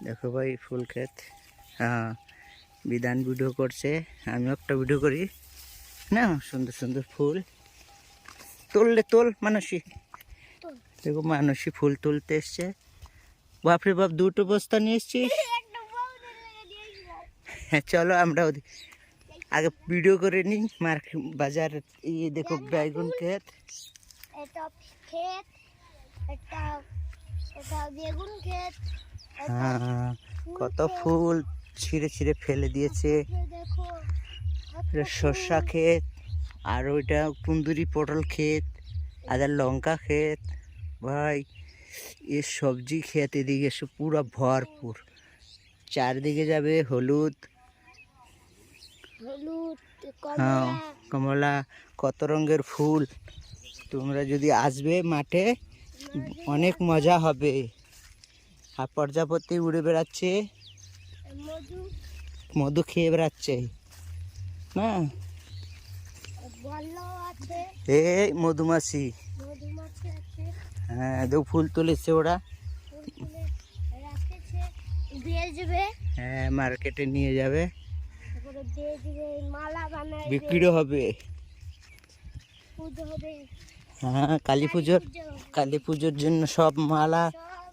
দেখো ভাই ফুল ক্ষেত। হ্যাঁ, বিধান ভিডিও করছে, আমিও একটা ভিডিও করি না। সুন্দর সুন্দর ফুল তুললে তোল মানসী। দেখো মানসী ফুল তুলতে এসছে। বাপরে বাপ, দুটো বস্তা নিয়ে এসছিস। হ্যাঁ চলো আমরা আগে ভিডিও করে নিই। বাজার ইয়ে দেখো, বেগুন ক্ষেত, হ্যাঁ কত ফুল ছিঁড়ে ছিঁড়ে ফেলে দিয়েছে। শসা ক্ষেত, আর ওইটা কুন্দুরি পটল ক্ষেত, আর লঙ্কা ক্ষেত। ভাই এ সবজি ক্ষেত এদিকে এসে পুরো ভরপুর। চারদিকে যাবে হলুদ, হ্যাঁ কমলা, কত রঙের ফুল। তোমরা যদি আসবে মাঠে অনেক মজা হবে। আর প্রজাপতি উড়ে বেড়াচ্ছে, মধু খেয়ে বেড়াচ্ছে না। এই মধুমাছি, হ্যাঁ দেখো ফুল তুলেছে ওরা। হ্যাঁ মার্কেটে নিয়ে যাবে, বিক্রি হবে। হ্যাঁ কালী পুজোর জন্য সব মালা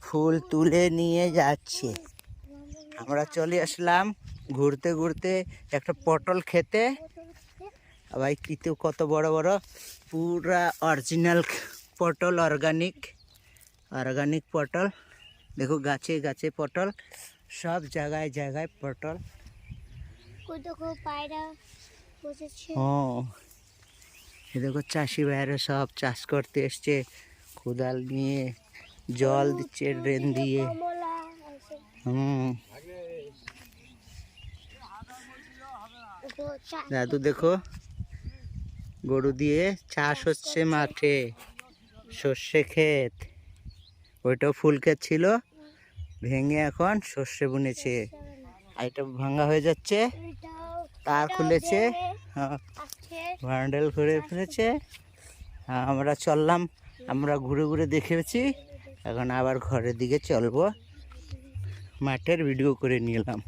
ফুল তুলে নিয়ে যাচ্ছে। আমরা চলে আসলাম ঘুরতে ঘুরতে একটা পটল খেতে। ভাই কিতে কত বড় বড়, পুরা অরিজিনাল পটল, অর্গানিক পটল। দেখো গাছে গাছে পটল, সব জায়গায় জায়গায় পটল। ও দেখো চাষি ভাইরা সব চাষ করতে এসছে, কোদাল নিয়ে জল দিচ্ছে ড্রেন দিয়ে। দাদু দেখো গরু দিয়ে চাষ হচ্ছে মাঠে, সর্ষে ক্ষেত। ওইটাও ফুল ক্ষেত ছিল, ভেঙে এখন সর্ষে বুনেছে। আর এটা ভাঙা হয়ে যাচ্ছে, তার খুলেছে, ভান্ডেল করে ফেলেছে। আমরা চললাম, আমরা ঘুরে ঘুরে দেখেছি। এখন আবার ঘরের দিকে চলবো, মাঠের ভিডিও করে নিলাম।